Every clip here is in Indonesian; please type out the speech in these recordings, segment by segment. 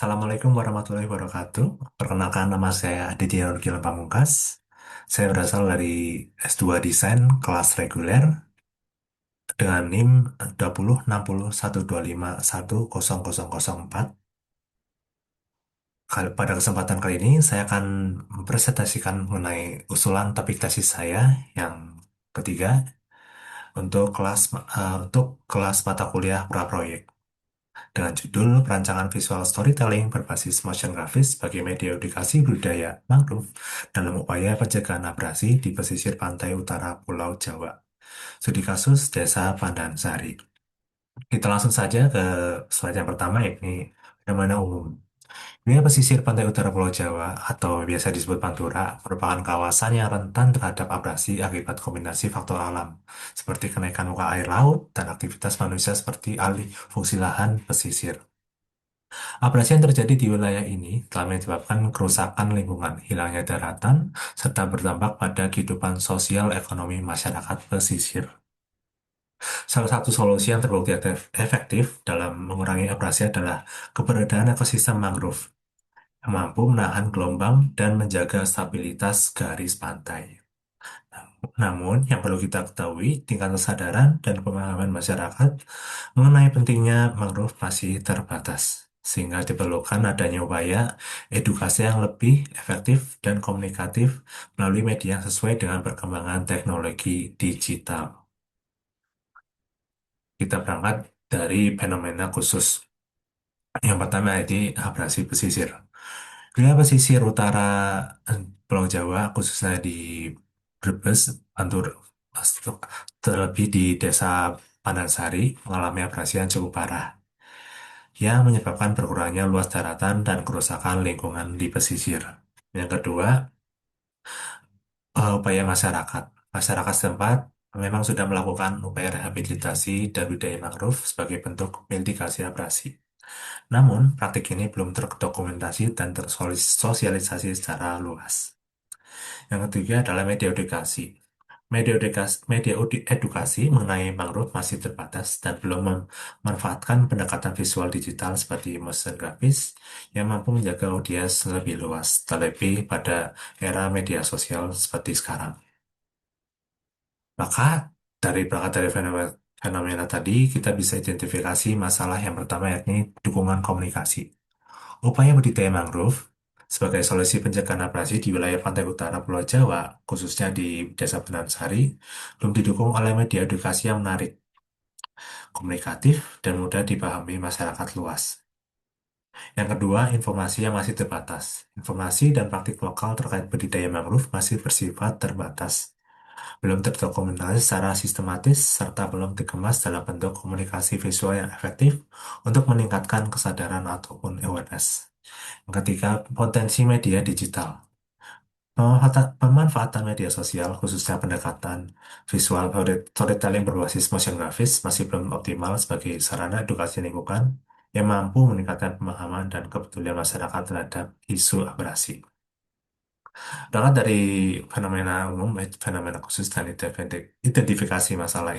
Assalamualaikum warahmatullahi wabarakatuh. Perkenalkan nama saya Aditya Nurkilan Pamungkas. Saya berasal dari S2 Desain kelas reguler dengan NIM 206012510004. Pada kesempatan kali ini saya akan mempresentasikan mengenai usulan topik tesis saya yang ketiga untuk kelas mata kuliah praproyek, dengan judul Perancangan Visual Storytelling Berbasis Motion Graphics sebagai Media Edukasi Budaya Mangrove dalam Upaya Pencegahan Abrasi di Pesisir Pantai Utara Pulau Jawa. Studi kasus Desa Pandansari. Kita langsung saja ke slide yang pertama, yakni fenomena umum. Wilayah pesisir pantai utara Pulau Jawa atau biasa disebut Pantura merupakan kawasan yang rentan terhadap abrasi akibat kombinasi faktor alam seperti kenaikan muka air laut dan aktivitas manusia seperti alih fungsi lahan pesisir. Abrasi yang terjadi di wilayah ini telah menyebabkan kerusakan lingkungan, hilangnya daratan, serta berdampak pada kehidupan sosial ekonomi masyarakat pesisir. Salah satu solusi yang terbukti efektif dalam mengurangi abrasi adalah keberadaan ekosistem mangrove yang mampu menahan gelombang dan menjaga stabilitas garis pantai. Namun, yang perlu kita ketahui, tingkat kesadaran dan pemahaman masyarakat mengenai pentingnya mangrove masih terbatas, sehingga diperlukan adanya upaya edukasi yang lebih efektif dan komunikatif melalui media yang sesuai dengan perkembangan teknologi digital. Kita berangkat dari fenomena khusus. Yang pertama yaitu abrasi pesisir. Wilayah pesisir utara Pulau Jawa, khususnya di Brebes, Bantul, terlebih di Desa Panansari, mengalami abrasi yang cukup parah, yang menyebabkan berkurangnya luas daratan dan kerusakan lingkungan di pesisir. Yang kedua, upaya masyarakat. Masyarakat setempat memang sudah melakukan upaya rehabilitasi dan budaya mangrove sebagai bentuk mitigasi abrasi. Namun, praktik ini belum terdokumentasi dan tersosialisasi secara luas. Yang ketiga adalah media edukasi. Media edukasi mengenai mangrove masih terbatas dan belum memanfaatkan pendekatan visual digital seperti motion graphics yang mampu menjaga audiens lebih luas, terlebih pada era media sosial seperti sekarang. Maka, berangkat dari fenomena tadi, kita bisa identifikasi masalah yang pertama, yakni dukungan komunikasi. Upaya budidaya mangrove sebagai solusi pencegahan abrasi di wilayah pantai utara Pulau Jawa, khususnya di Desa Benansari, belum didukung oleh media edukasi yang menarik, komunikatif, dan mudah dipahami masyarakat luas. Yang kedua, informasi yang masih terbatas. Informasi dan praktik lokal terkait budidaya mangrove masih bersifat terbatas, belum terdokumentasi secara sistematis, serta belum dikemas dalam bentuk komunikasi visual yang efektif untuk meningkatkan kesadaran ataupun awareness. Yang ketiga, potensi media digital. Pemanfaatan media sosial, khususnya pendekatan visual storytelling berbasis motion graphics, masih belum optimal sebagai sarana edukasi lingkungan yang mampu meningkatkan pemahaman dan kepedulian masyarakat terhadap isu abrasi. Berangkat dari fenomena umum, fenomena khusus, dan identifikasi masalah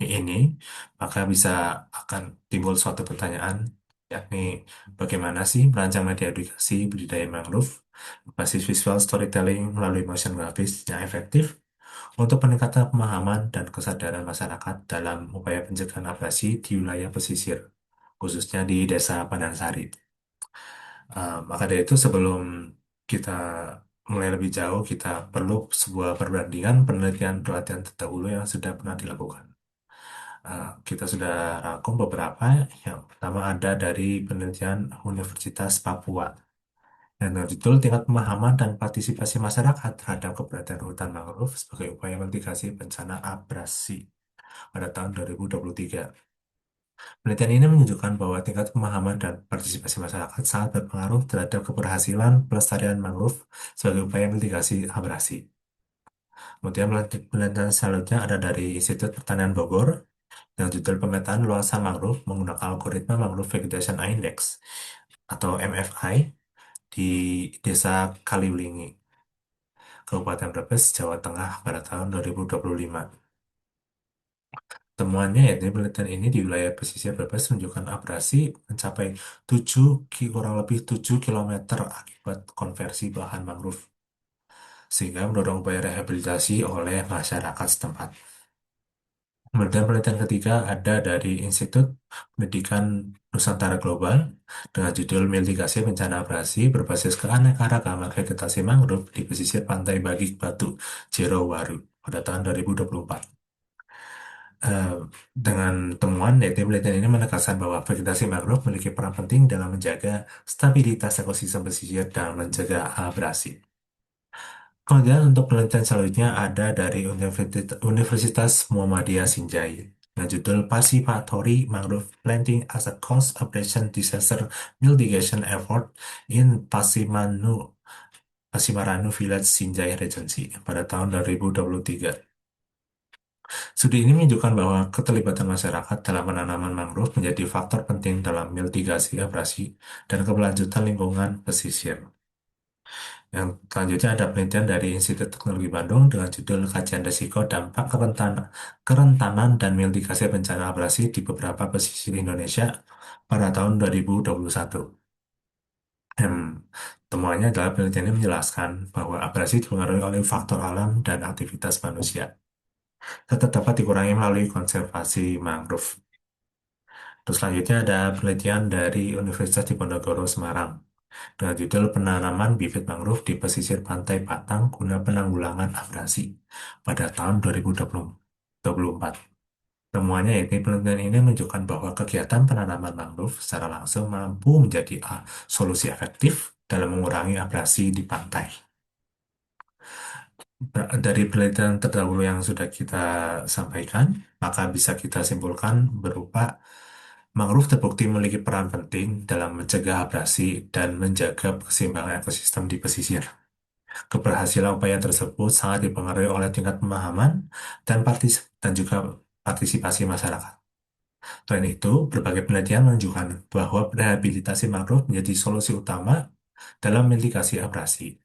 ini, maka akan timbul suatu pertanyaan, yakni bagaimana sih merancang media edukasi budidaya mangrove berbasis visual storytelling melalui motion graphics yang efektif untuk peningkatan pemahaman dan kesadaran masyarakat dalam upaya pencegahan abrasi di wilayah pesisir, khususnya di Desa Pandansari. Maka dari itu, sebelum kita mulai lebih jauh, kita perlu sebuah perbandingan penelitian-penelitian terdahulu yang sudah pernah dilakukan. Kita sudah rangkum beberapa. Yang pertama ada dari penelitian Universitas Papua yang berjudul Tingkat Pemahaman dan Partisipasi Masyarakat terhadap Keberadaan Hutan Mangrove sebagai Upaya Mitigasi Bencana Abrasi pada tahun 2023. Penelitian ini menunjukkan bahwa tingkat pemahaman dan partisipasi masyarakat sangat berpengaruh terhadap keberhasilan pelestarian mangrove sebagai upaya mitigasi abrasi. Kemudian penelitian selanjutnya ada dari Institut Pertanian Bogor yang judul Pemetaan Luasan Mangrove menggunakan algoritma Mangrove Vegetation Index atau MFI di Desa Kaliwlingi, Kabupaten Brebes, Jawa Tengah pada tahun 2025. Temuannya ya, penelitian ini di wilayah pesisir bebas menunjukkan abrasi mencapai kurang lebih 7 kilometer akibat konversi bahan mangrove, sehingga mendorong upaya rehabilitasi oleh masyarakat setempat. Kemudian penelitian ketiga ada dari Institut Pendidikan Nusantara Global dengan judul Mitigasi Bencana Abrasi berbasis keanekaragaman vegetasi mangrove di pesisir pantai Bagik Batu, Jero Waru pada tahun 2024. Eh, dengan temuan, yaitu penelitian ini menegaskan bahwa vegetasi mangrove memiliki peran penting dalam menjaga stabilitas ekosistem pesisir dan mencegah abrasi. Kemudian untuk penelitian selanjutnya ada dari Universitas Muhammadiyah Sinjai dengan judul Participatory Mangrove Planting as a Cost Operation Disaster Mitigation Effort in Pasimaranu Village Sinjai Regency pada tahun 2023. Studi ini menunjukkan bahwa keterlibatan masyarakat dalam penanaman mangrove menjadi faktor penting dalam mitigasi abrasi dan keberlanjutan lingkungan pesisir. Yang selanjutnya ada penelitian dari Institut Teknologi Bandung dengan judul Kajian Risiko Dampak Kerentanan dan Mitigasi Bencana Abrasi di beberapa pesisir Indonesia pada tahun 2021. Hmm, Temuannya adalah penelitian ini menjelaskan bahwa abrasi dipengaruhi oleh faktor alam dan aktivitas manusia, tetap dapat dikurangi melalui konservasi mangrove. Terus selanjutnya ada penelitian dari Universitas Diponegoro Semarang dengan judul Penanaman Bibit Mangrove di Pesisir Pantai Batang guna Penanggulangan Abrasi pada tahun 2024. Temuannya yaitu penelitian ini menunjukkan bahwa kegiatan penanaman mangrove secara langsung mampu menjadi solusi efektif dalam mengurangi abrasi di pantai. Dari penelitian terdahulu yang sudah kita sampaikan, maka bisa kita simpulkan berupa mangrove terbukti memiliki peran penting dalam mencegah abrasi dan menjaga keseimbangan ekosistem di pesisir. Keberhasilan upaya tersebut sangat dipengaruhi oleh tingkat pemahaman dan juga partisipasi masyarakat. Selain itu, berbagai penelitian menunjukkan bahwa rehabilitasi mangrove menjadi solusi utama dalam mitigasi abrasi.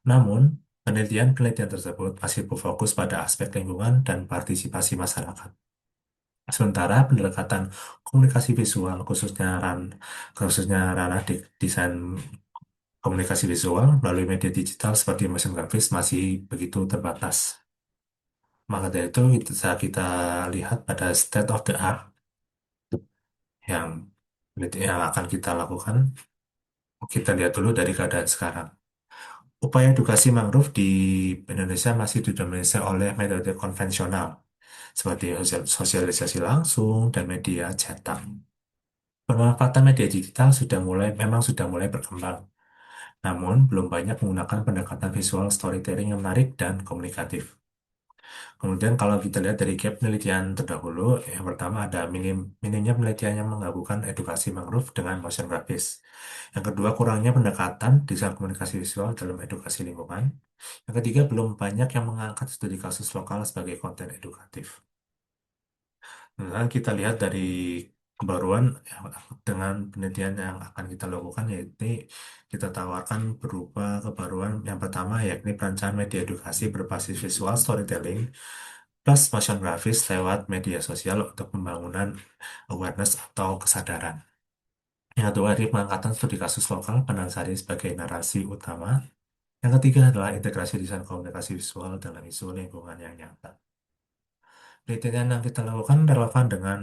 Namun, penelitian-penelitian tersebut masih berfokus pada aspek lingkungan dan partisipasi masyarakat. Sementara pendekatan komunikasi visual, khususnya ranah desain komunikasi visual melalui media digital seperti motion graphics masih begitu terbatas. Maka dari itu bisa kita lihat pada state of the art yang yang akan kita lakukan. Kita lihat dulu dari keadaan sekarang. Upaya edukasi mangrove di Indonesia masih didominasi oleh metode konvensional seperti sosialisasi langsung dan media cetak. Pemanfaatan media digital memang sudah mulai berkembang, namun belum banyak menggunakan pendekatan visual storytelling yang menarik dan komunikatif. Kemudian kalau kita lihat dari gap penelitian terdahulu, yang pertama ada minimnya penelitian yang menggabungkan edukasi mangrove dengan motion graphics. Yang kedua, kurangnya pendekatan desain komunikasi visual dalam edukasi lingkungan. Yang ketiga, belum banyak yang mengangkat studi kasus lokal sebagai konten edukatif. Nah, kita lihat dari kebaruan dengan penelitian yang akan kita lakukan, yaitu kita tawarkan berupa kebaruan yang pertama yakni perancangan media edukasi berbasis visual storytelling plus motion graphics lewat media sosial untuk pembangunan awareness atau kesadaran. Yang kedua, dari pengangkatan studi kasus lokal Pendansari sebagai narasi utama. Yang ketiga adalah integrasi desain komunikasi visual dalam isu lingkungan yang nyata. Penelitian yang kita lakukan relevan dengan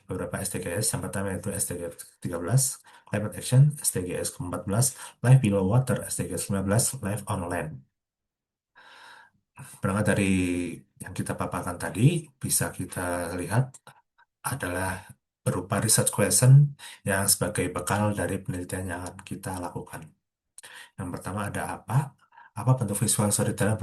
beberapa SDGs. Yang pertama yaitu SDG 13, Climate Action, SDGs ke-14, Life Below Water, SDGs 15, Life on Land. Berangkat dari yang kita paparkan tadi, bisa kita lihat adalah berupa research question yang sebagai bekal dari penelitian yang akan kita lakukan. Yang pertama ada apa? Apa bentuk visual storytelling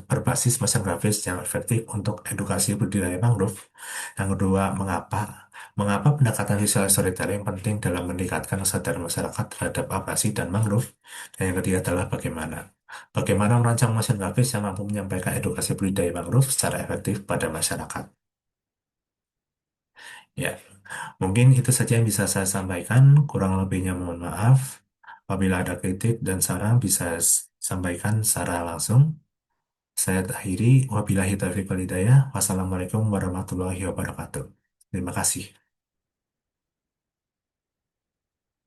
berbasis motion graphics yang efektif untuk edukasi budidaya mangrove? Yang kedua, mengapa? Mengapa pendekatan visual storytelling penting dalam meningkatkan kesadaran masyarakat terhadap abrasi dan mangrove? Dan yang ketiga adalah bagaimana? Bagaimana merancang motion graphics yang mampu menyampaikan edukasi budidaya mangrove secara efektif pada masyarakat? Ya, mungkin itu saja yang bisa saya sampaikan. Kurang lebihnya mohon maaf. Apabila ada kritik dan saran bisa sampaikan secara langsung. Saya akhiri, wabillahi taufiq wal hidayah. Wassalamualaikum warahmatullahi wabarakatuh. Terima kasih.